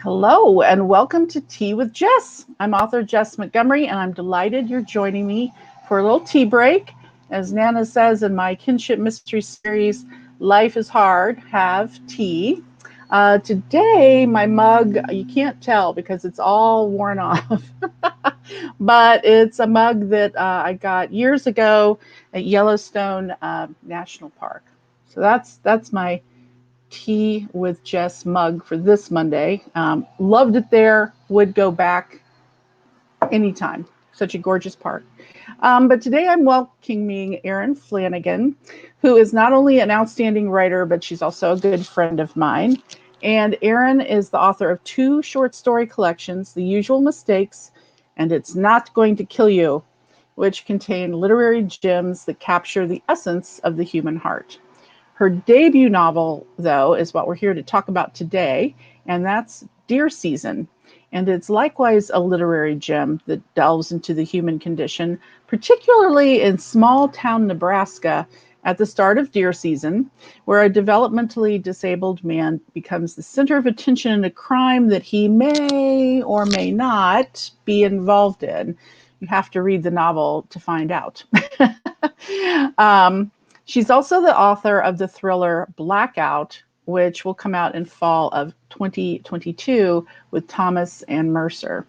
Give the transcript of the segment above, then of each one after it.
Hello, and welcome to Tea with Jess. I'm author Jess Montgomery, and I'm delighted you're joining me for a little tea break. As Nana says in my kinship mystery series, Life is Hard, Have Tea. Today, my mug, you can't tell because it's all worn off, but it's a mug that I got years ago at Yellowstone National Park. So that's my Tea with Jess mug for this Monday. Loved it there. Would go back anytime. Such a gorgeous park. But today I'm welcoming Erin Flanagan, who is not only an outstanding writer, but she's also a good friend of mine. And Erin is the author of two short story collections, The Usual Mistakes and It's Not Going to Kill You, which contain literary gems that capture the essence of the human heart. Her debut novel, though, is what we're here to talk about today, and that's Deer Season. And it's likewise a literary gem that delves into the human condition, particularly in small town Nebraska at the start of deer season, where a developmentally disabled man becomes the center of attention in a crime that he may or may not be involved in. You have to read the novel to find out. um, She's also the author of the thriller Blackout, which will come out in fall of 2022 with Thomas and Mercer.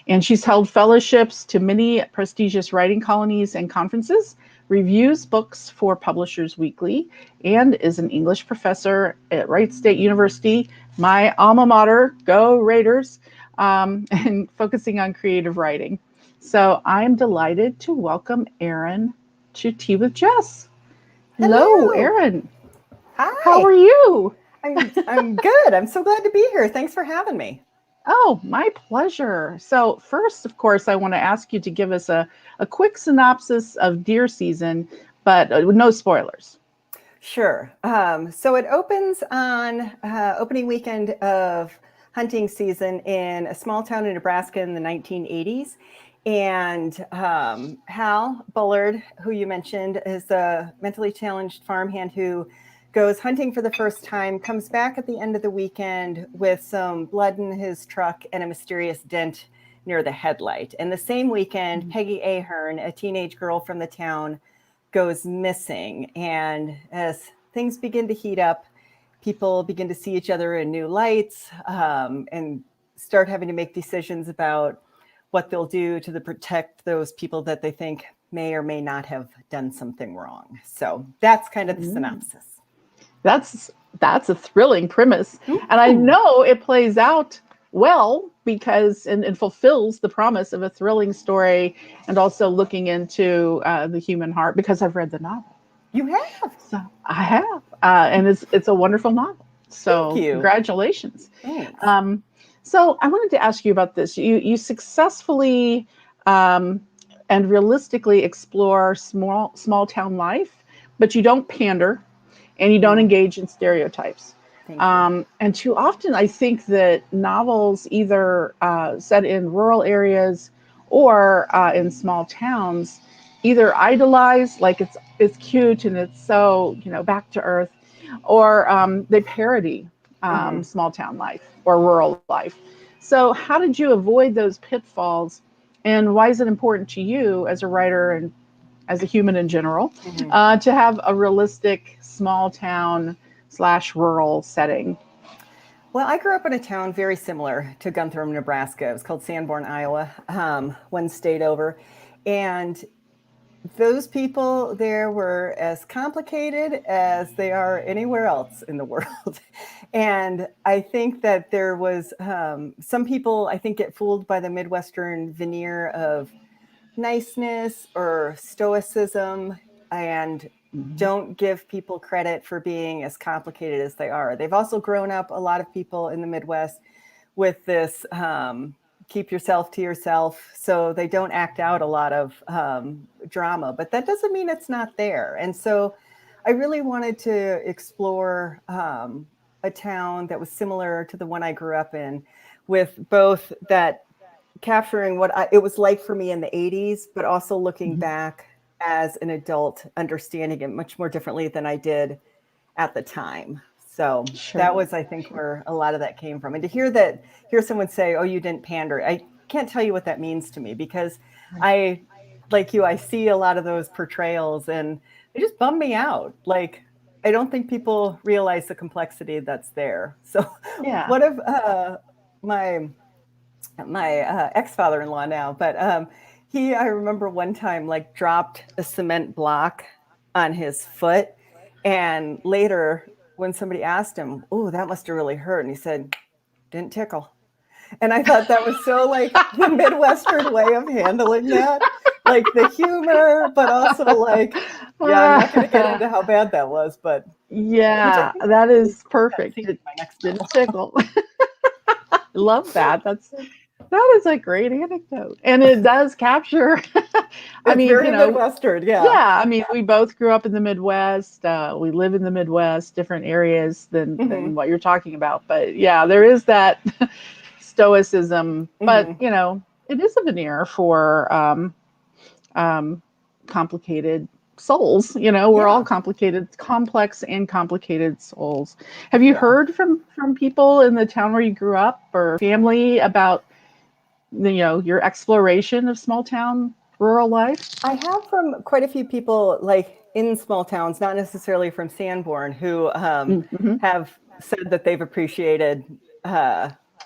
And she's held fellowships to many prestigious writing colonies and conferences, reviews books for Publishers Weekly, and is an English professor at Wright State University, my alma mater, go Raiders, and focusing on creative writing. So I'm delighted to welcome Erin to Tea with Jess. Hello, Hello. Erin. How are Hi. you? I'm good. I'm so glad to be here. Thanks for having me. Oh, my pleasure. So, first, of course, I want to ask you to give us a quick synopsis of deer season, but with no spoilers. Sure. So it opens on opening weekend of hunting season in a small town in Nebraska in the 1980s. And Hal Bullard, who you mentioned, is a mentally challenged farmhand who goes hunting for the first time, comes back at the end of the weekend with some blood in his truck and a mysterious dent near the headlight. And the same weekend, Peggy Ahern, a teenage girl from the town, goes missing. And as things begin to heat up, people begin to see each other in new lights and start having to make decisions about what they'll do to protect those people that they think may or may not have done something wrong. So that's kind of the Mm. synopsis. That's that's a thrilling premise, and I Ooh. know it plays out well because and fulfills the promise of a thrilling story, and also looking into the human heart because I've read the novel. You have. So I have, and it's a wonderful novel. Thank So you. congratulations. Thanks. Um, so I wanted to ask you about this. You successfully um, and realistically explore small town life, but you don't pander and you don't Mm, engage in stereotypes. thank you. And too often, I think that novels either set in rural areas or in small towns either idolize, like it's cute and it's so back to earth, or they parody Hmm. small town life or rural life. So, how did you avoid those pitfalls, and why is it important to you as a writer and as a human in general Hmm. to have a realistic small town slash rural setting? Well, I grew up in a town very similar to Guntherm, Nebraska. It was called Sanborn, Iowa, one state over. And those people there were as complicated as they are anywhere else in the world. And I think that there was some people, I think, get fooled by the Midwestern veneer of niceness or stoicism and Mhm. don't give people credit for being as complicated as they are. They've also grown up, a lot of people in the Midwest, with this keep yourself to yourself. So they don't act out a lot of drama, but that doesn't mean it's not there. And so I really wanted to explore a town that was similar to the one I grew up in, with both that capturing what it was like for me in the 80s, but also looking Mhm. back as an adult, understanding it much more differently than I did at the time. So that was, I think, where a lot of that came from. And to hear someone say, "Oh, you didn't pander," I can't tell you what that means to me, because like you, I see a lot of those portrayals and they just bum me out. Like, I don't think people realize the complexity that's there. So one of my ex-father-in-law now, but I remember one time like dropped a cement block on his foot, and later when somebody asked him, "Oh, that must have really hurt," and he said, "Didn't tickle." And I thought that was so like the Midwestern way of handling that, like the humor, but also like, I'm not going to get into how bad that was, but that is perfect. It didn't tickle. Love that. That is a great anecdote, and it does capture. I mean, very Midwestern, Yeah, I mean, we both grew up in the Midwest. We live in the Midwest, different areas than what you're talking about. But yeah, there is that stoicism. But it is a veneer for complicated souls. We're all complex and complicated souls. Have you heard from people in the town where you grew up or family about your exploration of small town rural life? I have from quite a few people, like in small towns, not necessarily from Sanborn, who have said that they've appreciated that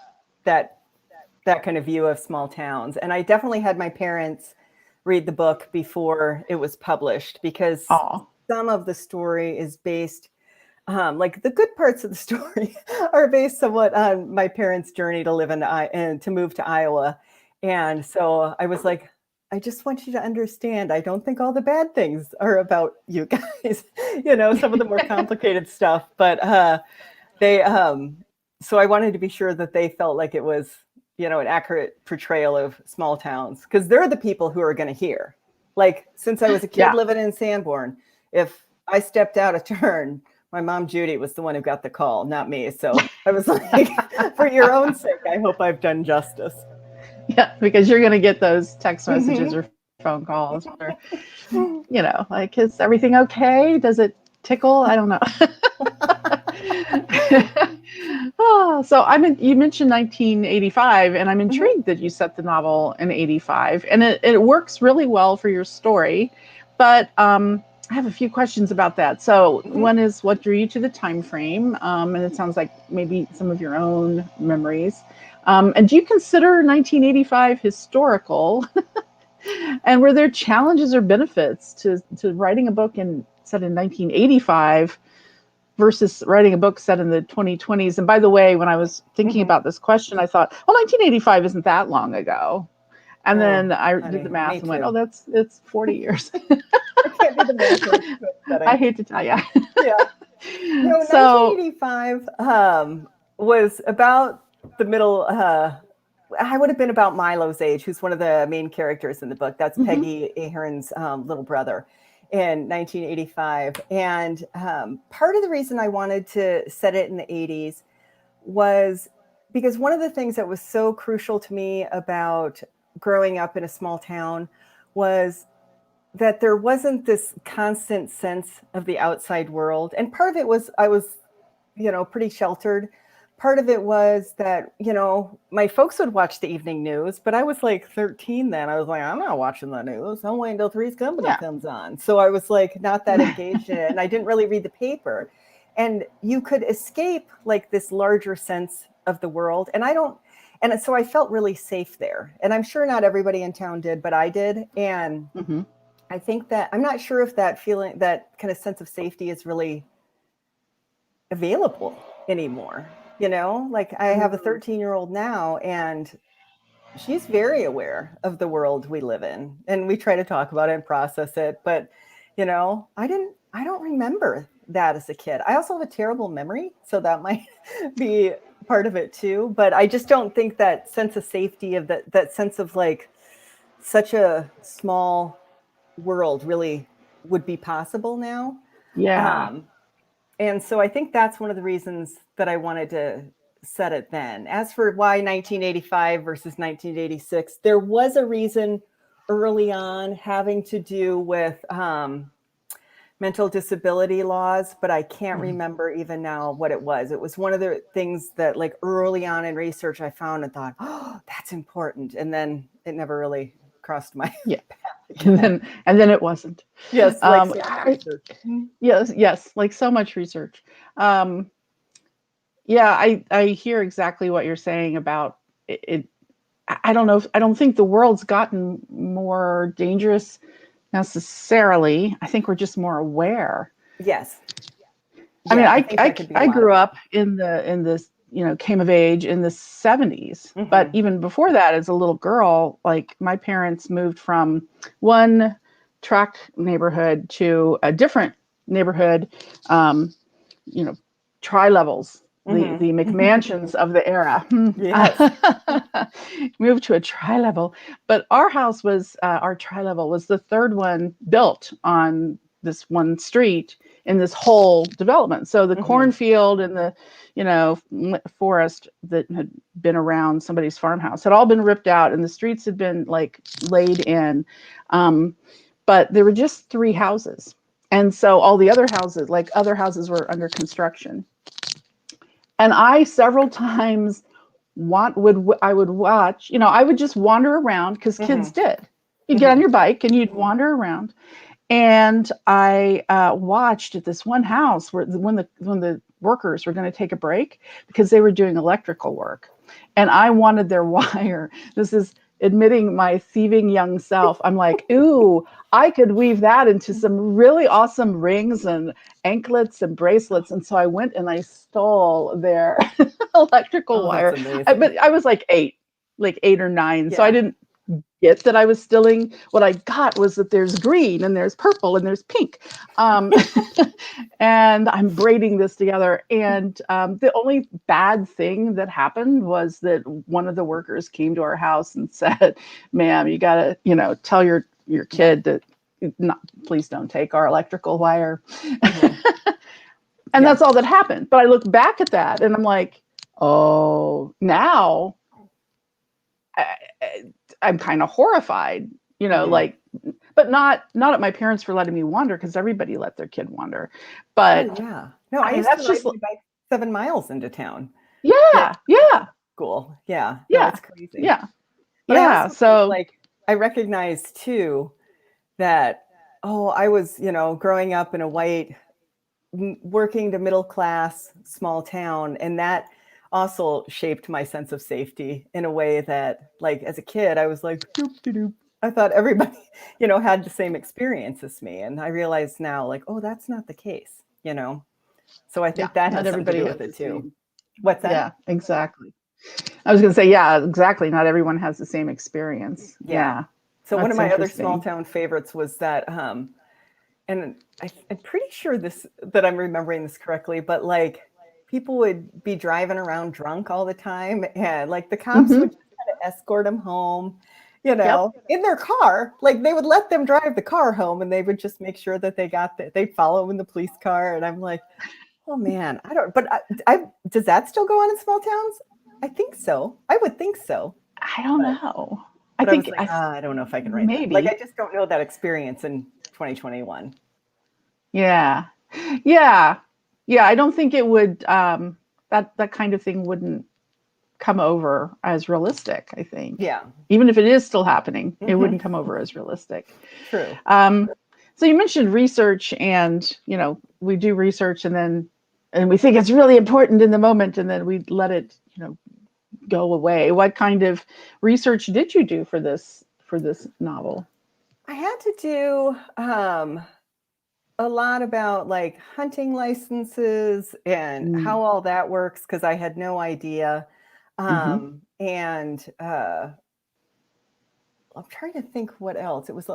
kind of view of small towns. And I definitely had my parents read the book before it was published, because some of the story is based, like the good parts of the story are based somewhat on my parents' journey to live and to move to Iowa. And so I was like, I just want you to understand, I don't think all the bad things are about you guys, some of the more complicated stuff. But so I wanted to be sure that they felt like it was, an accurate portrayal of small towns, because they're the people who are going to hear. Like, since I was a kid living in Sanborn, if I stepped out of turn, my mom, Judy, was the one who got the call, not me. So I was like, for your own sake, I hope I've done justice. Yeah, because you're going to get those text messages or phone calls or, like, is everything okay? Does it tickle? I don't know. So you mentioned 1985, and I'm intrigued that you set the novel in 85, and it works really well for your story. But I have a few questions about that. So one is, what drew you to the time frame? And it sounds like maybe some of your own memories. And do you consider 1985 historical? And were there challenges or benefits to writing a book set in 1985 versus writing a book set in the 2020s? And by the way, when I was thinking about this question, I thought, well, 1985 isn't that long ago. And then I did the math and went, it's 40 years. I can't do the math. I hate to tell you. No, so 1985 was about the middle. I would have been about Milo's age, who's one of the main characters in the book. That's Peggy Ahern's little brother in 1985. And part of the reason I wanted to set it in the 80s was because one of the things that was so crucial to me about growing up in a small town was that there wasn't this constant sense of the outside world. And part of it was I was, pretty sheltered. Part of it was that, my folks would watch the evening news, but I was like 13 then. I was like, I'm not watching the news. I'm waiting until Three's Company comes on. So I was like not that engaged in it. And I didn't really read the paper. And you could escape like this larger sense of the world. And so I felt really safe there. And I'm sure not everybody in town did, but I did. And I think that I'm not sure if that feeling, that kind of sense of safety is really available anymore. Like I have a 13-year-old now, and she's very aware of the world we live in, and we try to talk about it and process it. But, I don't remember that as a kid. I also have a terrible memory, so that might be part of it too. But I just don't think that sense of safety, of that sense of like such a small world really would be possible now. And so I think that's one of the reasons that I wanted to set it then. As for why 1985 versus 1986, there was a reason early on having to do with mental disability laws, but I can't remember even now what it was. It was one of the things that like early on in research I found and thought, oh, that's important. And then it never really crossed my path. And then it wasn't. Yes, like so much research. Yes, like so much research. I hear exactly what you're saying about it. I don't know. I don't think the world's gotten more dangerous necessarily. I think we're just more aware. Yes. I mean, I grew up in this, came of age in the 70s, but even before that, as a little girl, like my parents moved from one tract neighborhood to a different neighborhood, tri-levels, the McMansions of the era. Yes. Moved to a tri-level, but our house was, our tri-level was the third one built on this one street in this whole development. So the cornfield and the, forest that had been around somebody's farmhouse had all been ripped out and the streets had been like laid in. But there were just 3 houses. And so all the other houses were under construction. And I several times I would watch, I would just wander around because kids did. You'd get on your bike and you'd wander around. And I watched at this one house where when the workers were going to take a break because they were doing electrical work, and I wanted their wire. This is admitting my thieving young self. I'm like, ooh, I could weave that into some really awesome rings and anklets and bracelets. And so I went and I stole their electrical wire. But I was like 8 or 9, so I didn't get that I was stealing. What I got was that there's green and there's purple and there's pink, and I'm braiding this together. And the only bad thing that happened was that one of the workers came to our house and said, "Ma'am, you gotta, tell your kid that please don't take our electrical wire." And that's all that happened. But I look back at that and I'm like, oh, now I'm kind of horrified, but not at my parents for letting me wander, because everybody let their kid wander. But no, I used to ride my bike 7 miles into town. Yeah. Cool. Yeah. Yeah. No, it's crazy. Yeah. But I so think, I recognize too that, I was, growing up in a white, working to middle class small town, and that also shaped my sense of safety in a way that, like, as a kid, I was like, doop-de-doop. I thought everybody, had the same experience as me. And I realize now, like, oh, that's not the case, So I think that has something to do with it too. What's that? Yeah, exactly. I was going to say, yeah, exactly. Not everyone has the same experience. Yeah. So one of my other small town favorites was that, and I'm pretty sure that I'm remembering this correctly, but like people would be driving around drunk all the time, and like the cops would just kind of escort them home, in their car. Like they would let them drive the car home, and they would just make sure that they'd follow them in the police car. And I'm like, oh man, does that still go on in small towns? I think so. I would think so. I don't know. I don't know if I can write that. Like, I just don't know that experience in 2021. Yeah. I don't think it would, that kind of thing wouldn't come over as realistic, I think. Yeah. Even if it is still happening, it wouldn't come over as realistic. True. So you mentioned research, and, we do research and we think it's really important in the moment, and then we let it, go away. What kind of research did you do for this novel? I had to do a lot about like hunting licenses and how all that works, because I had no idea. And I'm trying to think what else. It was a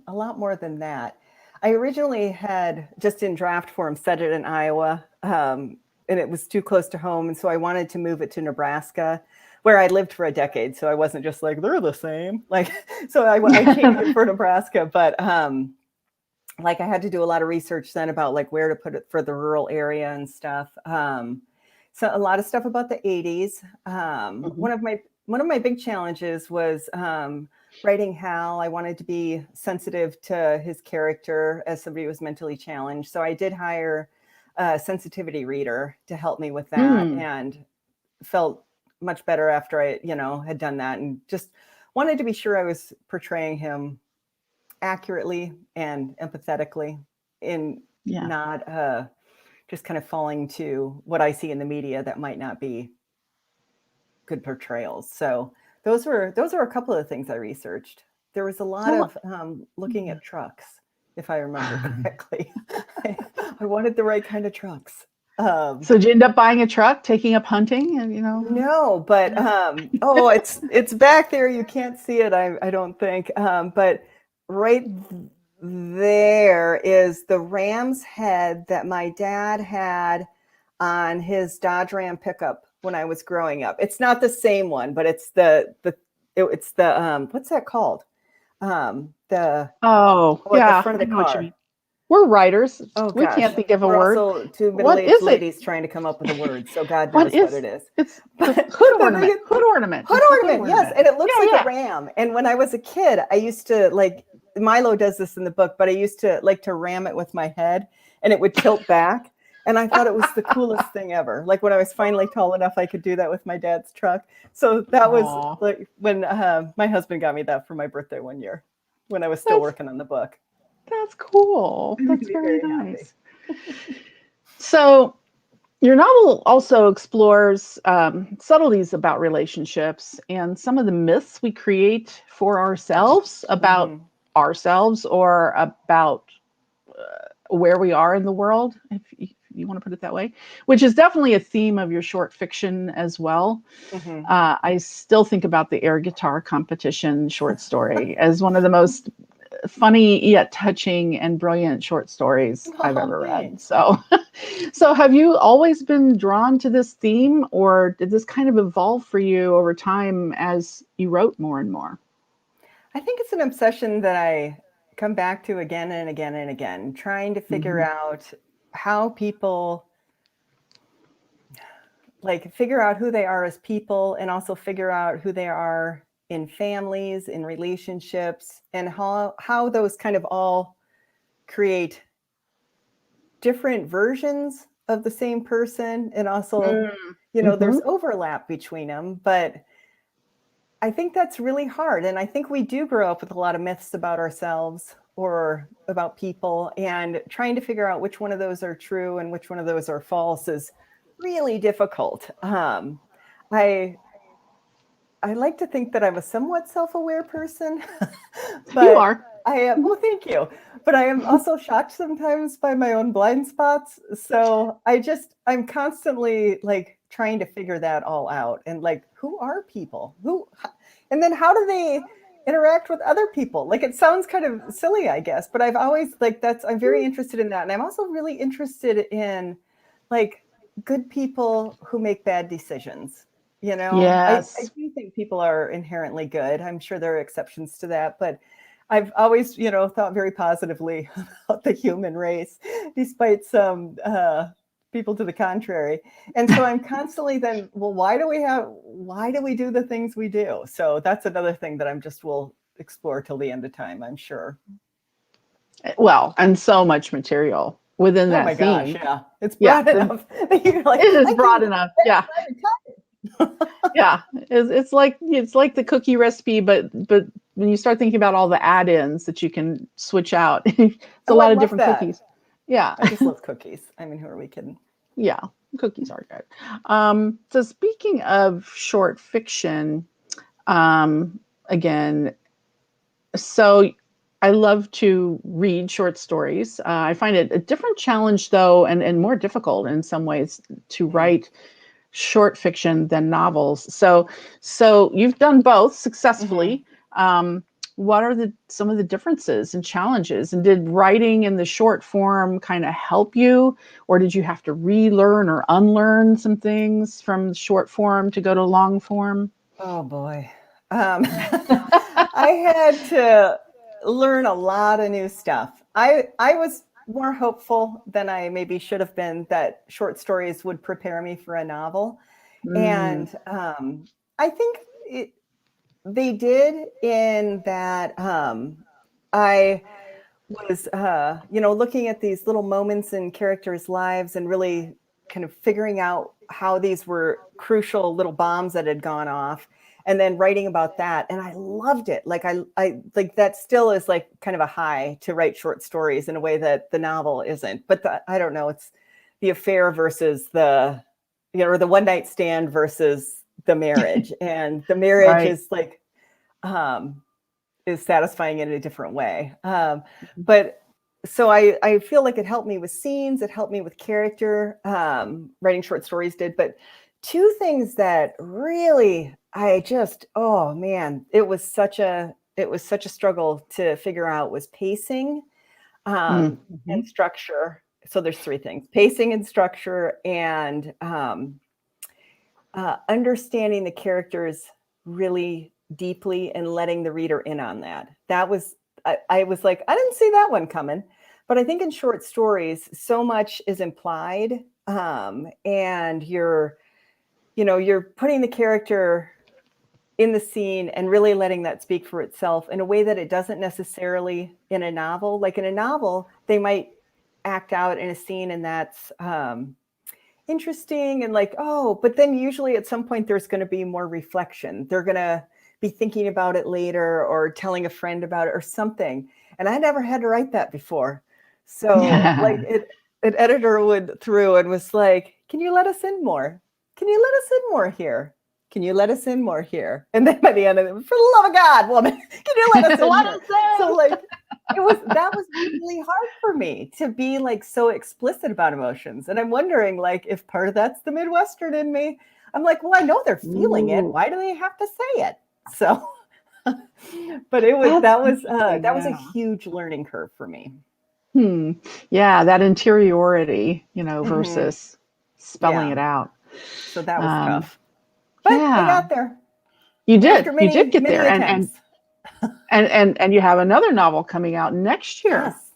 lot more than that. I originally had, just in draft form, set it in Iowa, and it was too close to home. And so I wanted to move it to Nebraska, where I lived for a decade. So I wasn't just like, they're the same. Like, so I changed it for Nebraska. But like I had to do a lot of research then about like where to put it for the rural area and stuff. So a lot of stuff about the 80s. One of my big challenges was writing Hal, I wanted to be sensitive to his character as somebody who was mentally challenged. So I did hire a sensitivity reader to help me with that, and felt much better after I, had done that, and just wanted to be sure I was portraying him accurately and empathetically, in not just kind of falling to what I see in the media that might not be good portrayals. So those were a couple of things I researched. There was a lot of looking at trucks, if I remember correctly. I wanted the right kind of trucks. So did you end up buying a truck, taking up hunting, and No, but it's back there. You can't see it, I don't think. But right there is the ram's head that my dad had on his Dodge Ram pickup when I was growing up. It's not the same one, but it's the what's that called? The front of the car. We're writers. Oh, we can't think of a We're word. Also, two middle-aged ladies trying to come up with a word. So God knows what it is. It's hood ornament. Hood ornament. Hood ornament. Yes, and it looks like a ram. And when I was a kid, I used to Milo does this in the book, but I used to like to ram it with my head, and it would tilt back. And I thought it was the coolest thing ever. Like when I was finally tall enough, I could do that with my dad's truck. So that was like when my husband got me that for my birthday one year, when I was still working on the book. That's cool. That's very nice. So your novel also explores subtleties about relationships and some of the myths we create for ourselves about ourselves, or about where we are in the world, if you want to put it that way, which is definitely a theme of your short fiction as well. I still think about the air guitar competition short story as one of the most funny yet touching and brilliant short stories I've ever read. So have you always been drawn to this theme, or did this kind of evolve for you over time as you wrote more and more? I think it's an obsession that I come back to again and again and again, trying to figure out how people figure out who they are as people, and also figure out who they are in families, in relationships, and how those kind of all create different versions of the same person. And also, there's overlap between them, but I think that's really hard. And I think we do grow up with a lot of myths about ourselves or about people, and trying to figure out which one of those are true and which one of those are false is really difficult. I like to think that I'm a somewhat self-aware person. But you are. I am. Well, thank you. But I am also shocked sometimes by my own blind spots. So I'm constantly trying to figure that all out. And who are people? And then how do they interact with other people? It sounds kind of silly, I guess, but I've always I'm very interested in that. And I'm also really interested in good people who make bad decisions. Yes. I do think people are inherently good. I'm sure there are exceptions to that, but I've always, thought very positively about the human race, despite some people to the contrary. And so I'm constantly then, well, why do we do the things we do? So that's another thing that will explore till the end of time, I'm sure. Well, and so much material within that theme. Gosh, yeah. It's broad enough. It is broad enough. Yeah. Yeah, it's like the cookie recipe, but when you start thinking about all the add-ins that you can switch out, it's a lot of different cookies. Yeah, I just love cookies. I mean, who are we kidding? Yeah, cookies are good. So speaking of short fiction, again, so I love to read short stories. I find it a different challenge, though, and more difficult in some ways to write short fiction than novels. So you've done both successfully. What are some of the differences and challenges? And did writing in the short form kind of help you, or did you have to relearn or unlearn some things from short form to go to long form? Oh boy. I had to learn a lot of new stuff. I was more hopeful than I maybe should have been that short stories would prepare me for a novel. And I think they did, in that I was, looking at these little moments in characters' lives and really kind of figuring out how these were crucial little bombs that had gone off, and then writing about that. And I loved it. Like I like that still is like kind of a high to write short stories in a way that the novel isn't. But I don't know. It's the affair versus the, or the one night stand versus the marriage, and the marriage Right. is like, is satisfying in a different way. But so I feel like it helped me with scenes, it helped me with character. Writing short stories did. But two things that really, oh man, it was such a struggle to figure out, was pacing and structure. So there's three things: pacing and structure, and understanding the characters really deeply and letting the reader in on that. That was, I was like, I didn't see that one coming. But I think in short stories, so much is implied, and you're putting the character in the scene and really letting that speak for itself in a way that it doesn't necessarily in a novel. Like in a novel, they might act out in a scene, and that's interesting and like, oh, but then usually at some point there's going to be more reflection. They're going to be thinking about it later, or telling a friend about it or something. And I never had to write that before. So like an editor went through and was like, can you let us in more? Can you let us in more here? Can you let us in more here? And then by the end of it, for the love of God, woman, can you let us in here? So like, that was really hard for me to be like so explicit about emotions. And I'm wondering, like, if part of that's the Midwestern in me. I'm like, well, I know they're feeling it. Why do they have to say it? So, but that was a huge learning curve for me. Yeah, that interiority, versus spelling it out. So that was tough. But I got there. You did. You did get there. And you have another novel coming out next year. Yes.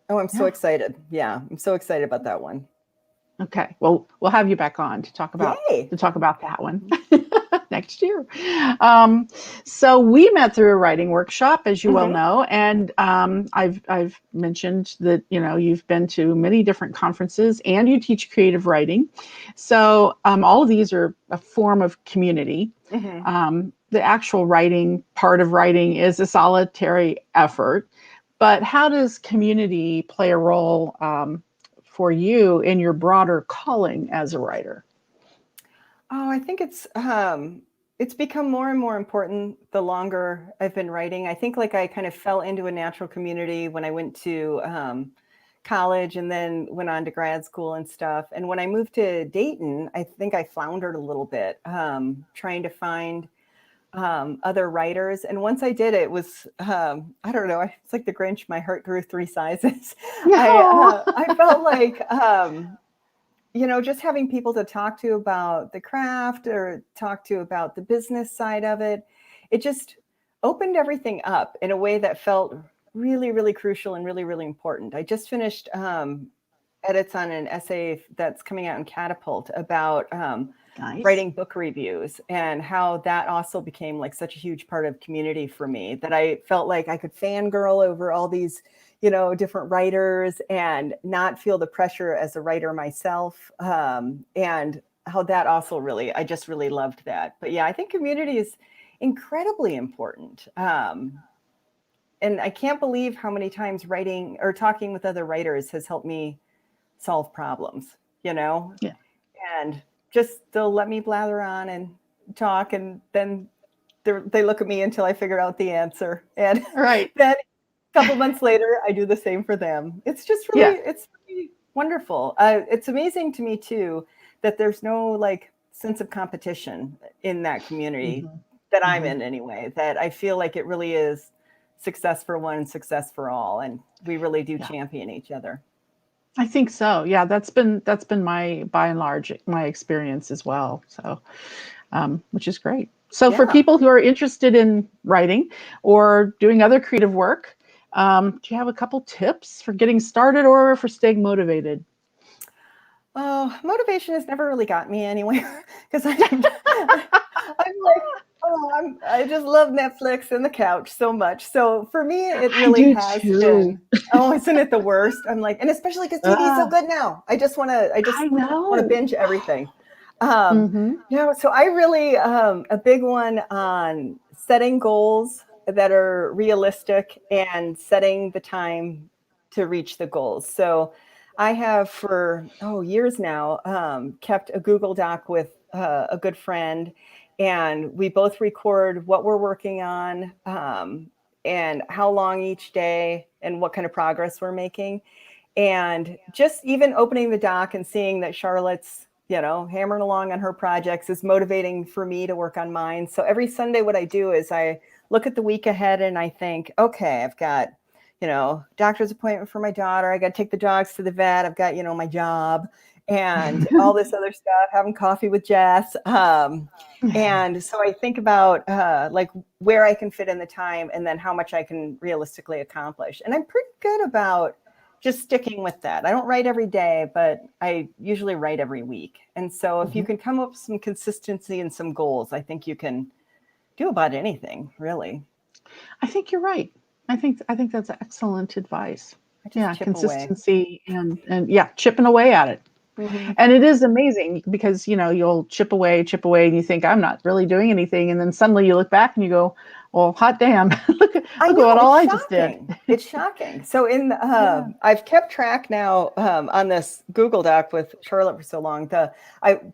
Oh, I'm so excited. Yeah, I'm so excited about that one. Okay. Well, we'll have you back on to talk about that one next year. So we met through a writing workshop, as you well know, and I've mentioned that you've been to many different conferences and you teach creative writing. So all of these are a form of community. The actual writing part of writing is a solitary effort, but how does community play a role for you in your broader calling as a writer? Oh, I think it's become more and more important the longer I've been writing. I think like I kind of fell into a natural community when I went to college and then went on to grad school and stuff. And when I moved to Dayton, I think I floundered a little bit, trying to find other writers. And once I did, it was, I don't know, it's like the Grinch, my heart grew 3 sizes. I felt like, just having people to talk to about the craft or talk to about the business side of it, it just opened everything up in a way that felt really, really crucial and really, really important. I just finished edits on an essay that's coming out in Catapult about writing book reviews, and how that also became like such a huge part of community for me, that I felt like I could fangirl over all these, different writers and not feel the pressure as a writer myself. And how that also really, I just really loved that. But yeah, I think community is incredibly important. And I can't believe how many times writing or talking with other writers has helped me solve problems, and just they'll let me blather on and talk, and then they look at me until I figure out the answer. And then a couple months later, I do the same for them. It's just really, it's really wonderful. It's amazing to me too, that there's no like sense of competition in that community that I'm in anyway, that I feel like it really is success for one, success for all. And we really do champion each other. I think so. Yeah, that's been my, by and large, my experience as well. So, which is great. So for people who are interested in writing or doing other creative work, do you have a couple tips for getting started or for staying motivated? Oh, motivation has never really got me anywhere, because I'm like, I just love Netflix and the couch so much. So for me, it I really do has too. been. Oh, isn't it the worst? I'm like, and especially because TV is so good now. I just want I to know. binge everything. Um, Mm-hmm. so I really a big one on setting goals that are realistic and setting the time to reach the goals. So I have for years now kept a Google Doc with a good friend, and we both record what we're working on and how long each day and what kind of progress we're making. And just even opening the doc and seeing that Charlotte's, hammering along on her projects is motivating for me to work on mine. So every Sunday, what I do is I look at the week ahead and I think, okay, I've got, doctor's appointment for my daughter. I got to take the dogs to the vet. I've got, my job and all this other stuff, having coffee with Jess. And so I think about like where I can fit in the time and then how much I can realistically accomplish. And I'm pretty good about just sticking with that. I don't write every day, but I usually write every week. And so if you can come up with some consistency and some goals, I think you can do about anything, really. I think you're right. I think that's excellent advice. I just Yeah, chip consistency and yeah, chipping away at it. away. And it is amazing because, you'll chip away, and you think I'm not really doing anything. And then suddenly you look back and you go, well, hot damn, look at what all I just did. It's shocking. So I've kept track now on this Google Doc with Charlotte for so long. The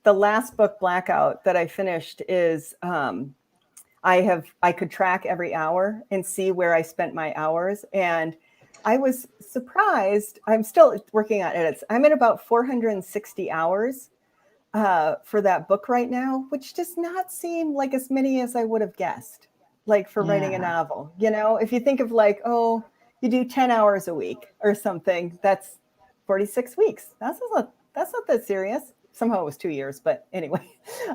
last book, Blackout, that I finished is I could track every hour and see where I spent my hours. And I was surprised. I'm still working on edits. I'm at about 460 hours for that book right now, which does not seem like as many as I would have guessed, like for writing a novel. If you think of like, you do 10 hours a week or something, that's 46 weeks. That's not that serious. Somehow it was 2 years, but anyway,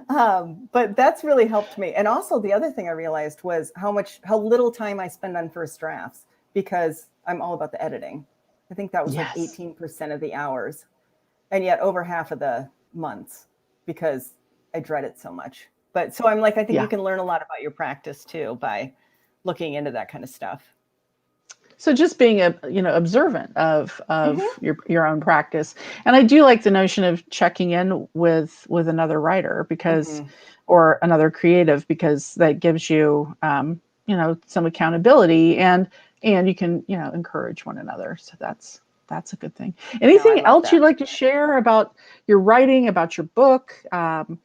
but that's really helped me. And also the other thing I realized was how little time I spend on first drafts because I'm all about the editing. I think that was like 18% of the hours and yet over half of the months because I dread it so much. But so I'm like, I think you can learn a lot about your practice too by looking into that kind of stuff. So just being observant of your own practice. And I do like the notion of checking in with another writer because or another creative, because that gives you some accountability and you can encourage one another. So that's a good thing. Anything else you'd like to share about your writing, about your book? I've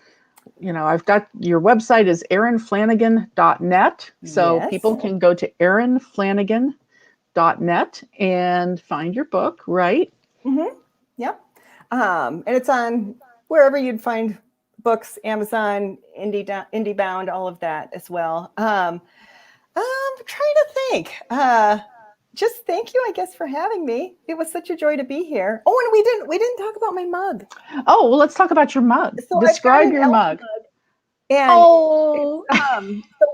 got your website is erinflanagan.net. So people can go to erinflanagan.net and find your book, right? Yep. And it's on wherever you'd find books, Amazon, IndieBound, all of that as well. I'm trying to think. Just thank you, I guess, for having me. It was such a joy to be here. Oh, and we didn't talk about my mug. Oh, well, let's talk about your mug. So describe your mug. And so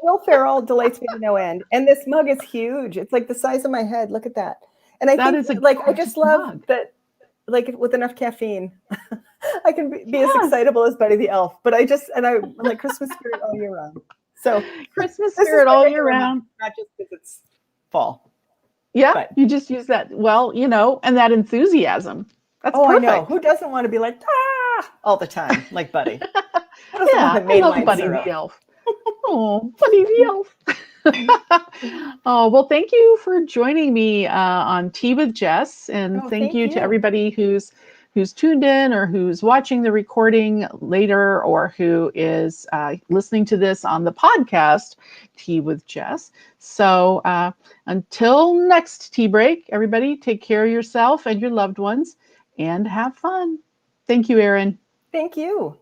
Will Ferrell delights me to no end. And this mug is huge. It's like the size of my head. Look at that. And I think I just love that, like with enough caffeine, I can be as excitable as Buddy the Elf. But I'm like Christmas spirit all year round. So Christmas spirit all year round. Not just because it's fall. Yeah, but you just use that. Well, and that enthusiasm. That's perfect. I know. Who doesn't want to be like, all the time, like Buddy? I love Buddy the Elf. Oh, Buddy the Elf. Oh, well, thank you for joining me on Tea with Jess. And thank you to everybody who's tuned in or who's watching the recording later or who is listening to this on the podcast, Tea with Jess. So until next tea break, everybody take care of yourself and your loved ones and have fun. Thank you, Erin. Thank you.